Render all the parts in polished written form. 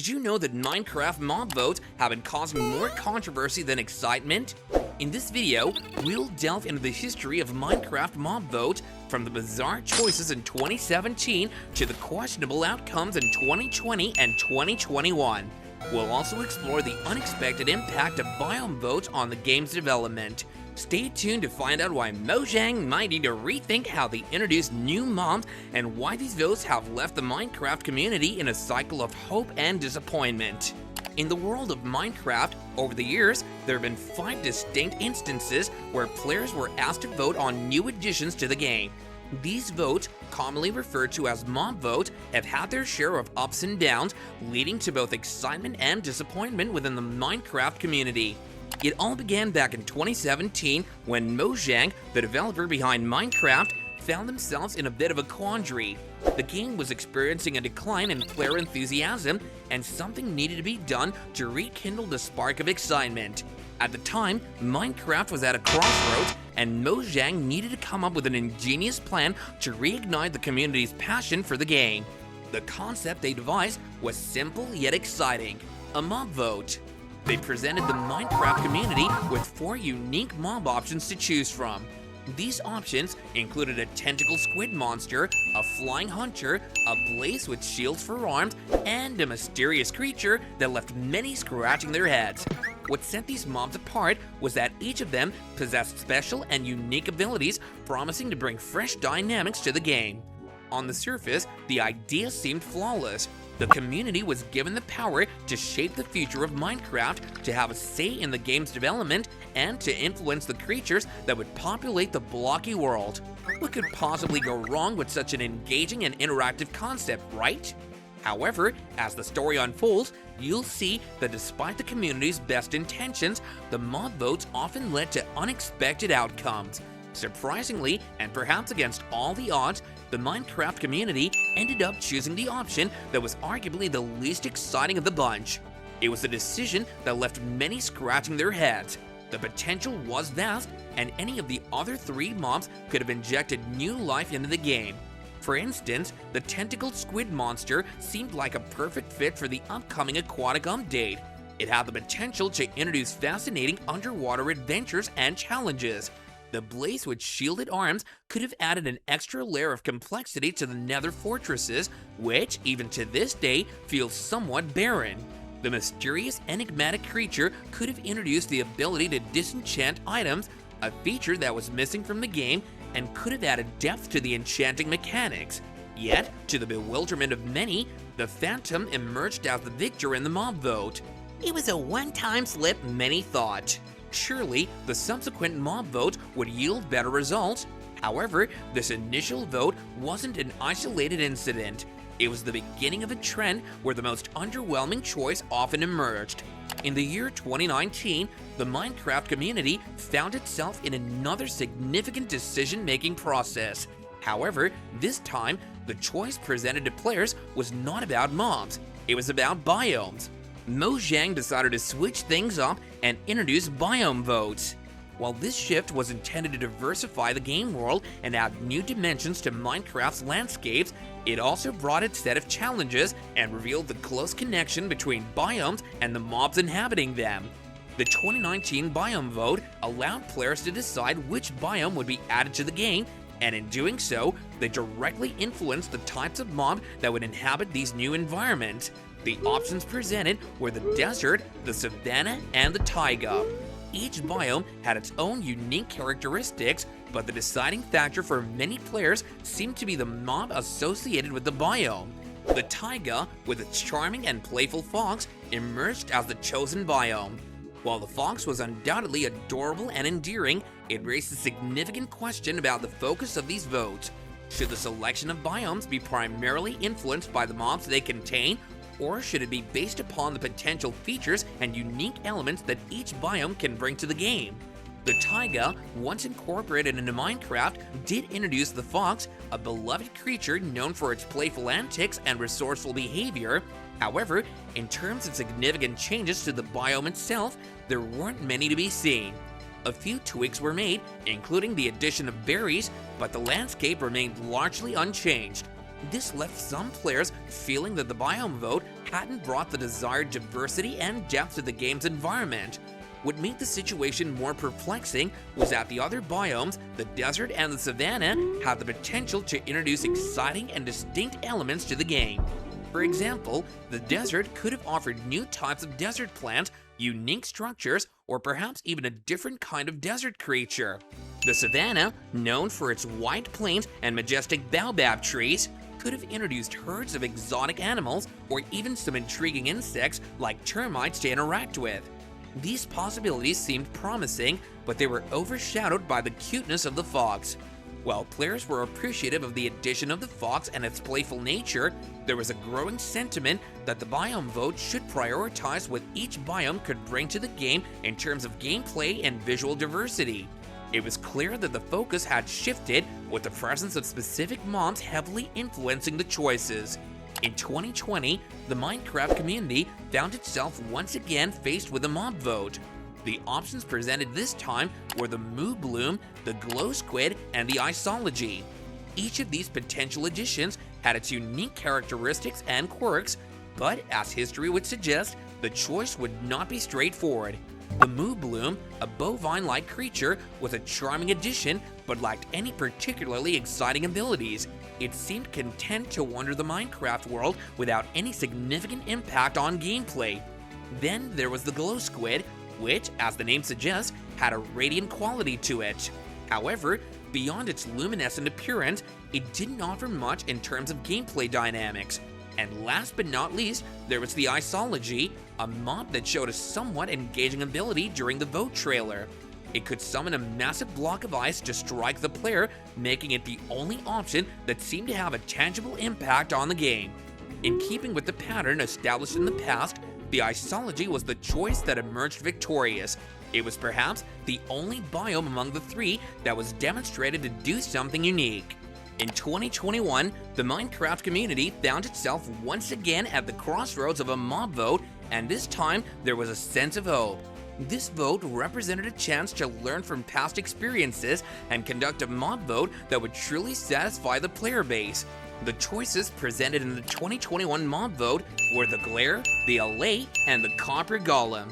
Did you know that Minecraft mob votes have been causing more controversy than excitement? In this video, we'll delve into the history of Minecraft mob vote, from the bizarre choices in 2017 to the questionable outcomes in 2020 and 2021. We'll also explore the unexpected impact of Biome Vote on the game's development. Stay tuned to find out why Mojang might need to rethink how they introduce new mobs and why these votes have left the Minecraft community in a cycle of hope and disappointment. In the world of Minecraft, over the years, there have been 5 distinct instances where players were asked to vote on new additions to the game. These votes, commonly referred to as mob vote, have had their share of ups and downs, leading to both excitement and disappointment within the Minecraft community. It all began back in 2017 when Mojang, the developer behind Minecraft, found themselves in a bit of a quandary. The game was experiencing a decline in player enthusiasm, and something needed to be done to rekindle the spark of excitement. At the time, Minecraft was at a crossroads, and Mojang needed to come up with an ingenious plan to reignite the community's passion for the game. The concept they devised was simple yet exciting: a mob vote. They presented the Minecraft community with 4 unique mob options to choose from. These options included a tentacle squid monster, a flying hunter, a blaze with shields for arms, and a mysterious creature that left many scratching their heads. What set these mobs apart was that each of them possessed special and unique abilities, promising to bring fresh dynamics to the game. On the surface, the idea seemed flawless. The community was given the power to shape the future of Minecraft, to have a say in the game's development, and to influence the creatures that would populate the blocky world. What could possibly go wrong with such an engaging and interactive concept, right? However, as the story unfolds, you'll see that despite the community's best intentions, the mob votes often led to unexpected outcomes. Surprisingly, and perhaps against all the odds, the Minecraft community ended up choosing the option that was arguably the least exciting of the bunch. It was a decision that left many scratching their heads. The potential was vast, and any of the other 3 mobs could have injected new life into the game. For instance, the tentacled squid monster seemed like a perfect fit for the upcoming aquatic update. It had the potential to introduce fascinating underwater adventures and challenges. The blaze with shielded arms could have added an extra layer of complexity to the nether fortresses, which, even to this day, feels somewhat barren. The mysterious, enigmatic creature could have introduced the ability to disenchant items, a feature that was missing from the game, and could have added depth to the enchanting mechanics. Yet, to the bewilderment of many, the Phantom emerged as the victor in the mob vote. It was a one-time slip, many thought. Surely, the subsequent mob vote would yield better results. However, this initial vote wasn't an isolated incident. It was the beginning of a trend where the most underwhelming choice often emerged. In the year 2019, the Minecraft community found itself in another significant decision-making process. However, this time, the choice presented to players was not about mobs, it was about biomes. Mojang decided to switch things up and introduce Biome Votes. While this shift was intended to diversify the game world and add new dimensions to Minecraft's landscapes, it also brought its set of challenges and revealed the close connection between biomes and the mobs inhabiting them. The 2019 Biome Vote allowed players to decide which biome would be added to the game, and in doing so, they directly influenced the types of mob that would inhabit these new environments. The options presented were the desert, the savanna, and the taiga. Each biome had its own unique characteristics, but the deciding factor for many players seemed to be the mob associated with the biome. The taiga, with its charming and playful fox, emerged as the chosen biome. While the fox was undoubtedly adorable and endearing, it raised a significant question about the focus of these votes. Should the selection of biomes be primarily influenced by the mobs they contain, or should it be based upon the potential features and unique elements that each biome can bring to the game? The taiga, once incorporated into Minecraft, did introduce the fox, a beloved creature known for its playful antics and resourceful behavior. However, in terms of significant changes to the biome itself, there weren't many to be seen. A few tweaks were made, including the addition of berries, but the landscape remained largely unchanged. This left some players feeling that the Biome Vote hadn't brought the desired diversity and depth to the game's environment. What made the situation more perplexing was that the other biomes, the desert and the savanna, had the potential to introduce exciting and distinct elements to the game. For example, the desert could have offered new types of desert plants, unique structures, or perhaps even a different kind of desert creature. The savanna, known for its wide plains and majestic baobab trees, could have introduced herds of exotic animals or even some intriguing insects like termites to interact with. These possibilities seemed promising, but they were overshadowed by the cuteness of the fox. While players were appreciative of the addition of the fox and its playful nature, there was a growing sentiment that the Biome Vote should prioritize what each biome could bring to the game in terms of gameplay and visual diversity. It was clear that the focus had shifted, with the presence of specific mobs heavily influencing the choices. In 2020, the Minecraft community found itself once again faced with a mob vote. The options presented this time were the Moo Bloom, the Glow Squid, and the Isology. Each of these potential additions had its unique characteristics and quirks, but as history would suggest, the choice would not be straightforward. The Moo Bloom, a bovine-like creature, was a charming addition but lacked any particularly exciting abilities. It seemed content to wander the Minecraft world without any significant impact on gameplay. Then there was the Glow Squid, which, as the name suggests, had a radiant quality to it. However, beyond its luminescent appearance, it didn't offer much in terms of gameplay dynamics. And last but not least, there was the Isology, a mob that showed a somewhat engaging ability during the vote trailer. It could summon a massive block of ice to strike the player, making it the only option that seemed to have a tangible impact on the game. In keeping with the pattern established in the past, the Isology was the choice that emerged victorious. It was perhaps the only biome among the three that was demonstrated to do something unique. In 2021, the Minecraft community found itself once again at the crossroads of a mob vote, and this time there was a sense of hope. This vote represented a chance to learn from past experiences and conduct a mob vote that would truly satisfy the player base. The choices presented in the 2021 mob vote were the Glare, the A.A.A, and the Copper Golem.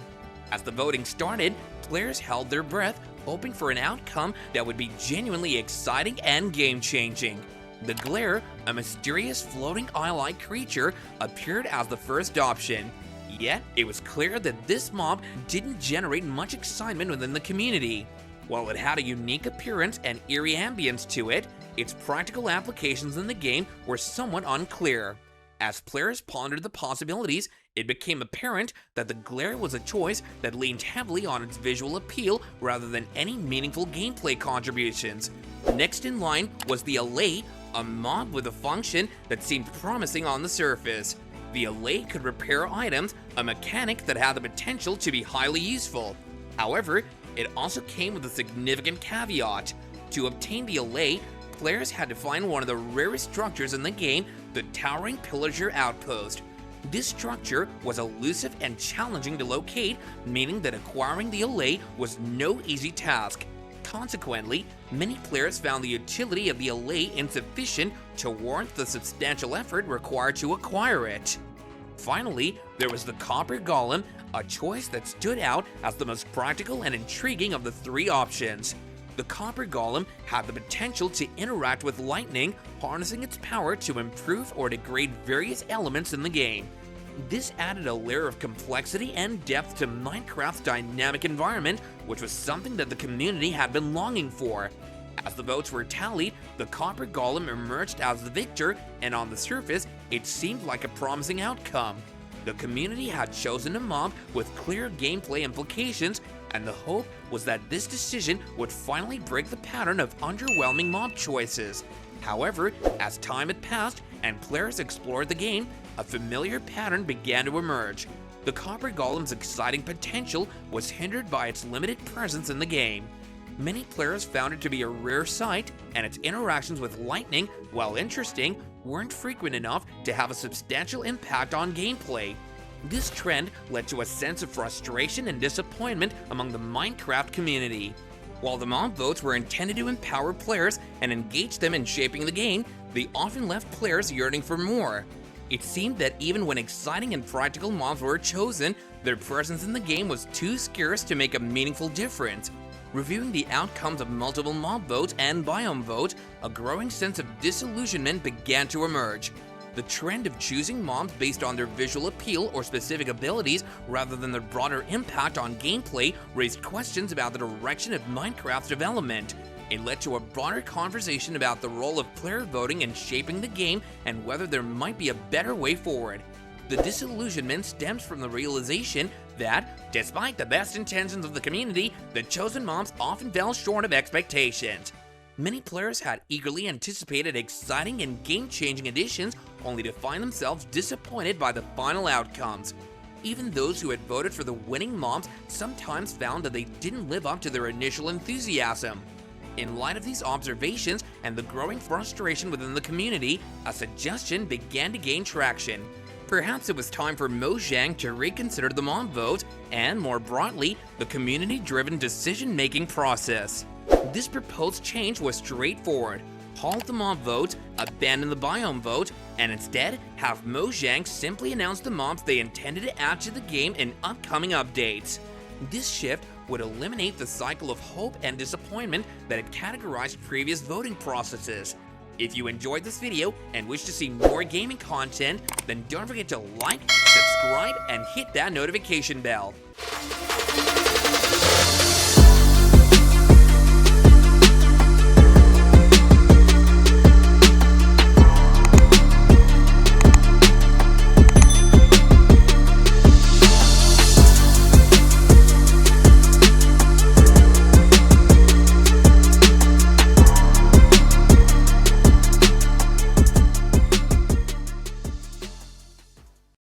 As the voting started, players held their breath, hoping for an outcome that would be genuinely exciting and game-changing. The Glare, a mysterious floating eye-like creature, appeared as the first option. Yet, it was clear that this mob didn't generate much excitement within the community. While it had a unique appearance and eerie ambience to it, its practical applications in the game were somewhat unclear. As players pondered the possibilities, it became apparent that the Glare was a choice that leaned heavily on its visual appeal rather than any meaningful gameplay contributions. Next in line was the A.A.A, a mob with a function that seemed promising on the surface. The A.A.A could repair items, a mechanic that had the potential to be highly useful. However, it also came with a significant caveat. To obtain the A.A.A, players had to find one of the rarest structures in the game, the Towering Pillager Outpost. This structure was elusive and challenging to locate, meaning that acquiring the A.A.A was no easy task. Consequently, many players found the utility of the A.A.A insufficient to warrant the substantial effort required to acquire it. Finally, there was the Copper Golem, a choice that stood out as the most practical and intriguing of the three options. The Copper Golem had the potential to interact with lightning, harnessing its power to improve or degrade various elements in the game. This added a layer of complexity and depth to Minecraft's dynamic environment, which was something that the community had been longing for. As the votes were tallied, the Copper Golem emerged as the victor, and on the surface, it seemed like a promising outcome. The community had chosen a mob with clear gameplay implications, and the hope was that this decision would finally break the pattern of underwhelming mob choices. However, as time had passed and players explored the game, a familiar pattern began to emerge. The Copper Golem's exciting potential was hindered by its limited presence in the game. Many players found it to be a rare sight, and its interactions with lightning, while interesting, weren't frequent enough to have a substantial impact on gameplay. This trend led to a sense of frustration and disappointment among the Minecraft community. While the mob votes were intended to empower players and engage them in shaping the game, they often left players yearning for more. It seemed that even when exciting and practical mobs were chosen, their presence in the game was too scarce to make a meaningful difference. Reviewing the outcomes of multiple mob votes and Biome Vote, a growing sense of disillusionment began to emerge. The trend of choosing mobs based on their visual appeal or specific abilities rather than their broader impact on gameplay raised questions about the direction of Minecraft's development. It led to a broader conversation about the role of player voting in shaping the game and whether there might be a better way forward. The disillusionment stems from the realization that, despite the best intentions of the community, the chosen mobs often fell short of expectations. Many players had eagerly anticipated exciting and game-changing additions, only to find themselves disappointed by the final outcomes. Even those who had voted for the winning mobs sometimes found that they didn't live up to their initial enthusiasm. In light of these observations and the growing frustration within the community, a suggestion began to gain traction. Perhaps it was time for Mojang to reconsider the mob vote and, more broadly, the community-driven decision-making process. This proposed change was straightforward: halt the mob vote, abandon the Biome Vote, and instead have Mojang simply announce the mobs they intended to add to the game in upcoming updates. This shift would eliminate the cycle of hope and disappointment that had categorized previous voting processes. If you enjoyed this video and wish to see more gaming content, then don't forget to like, subscribe, and hit that notification bell.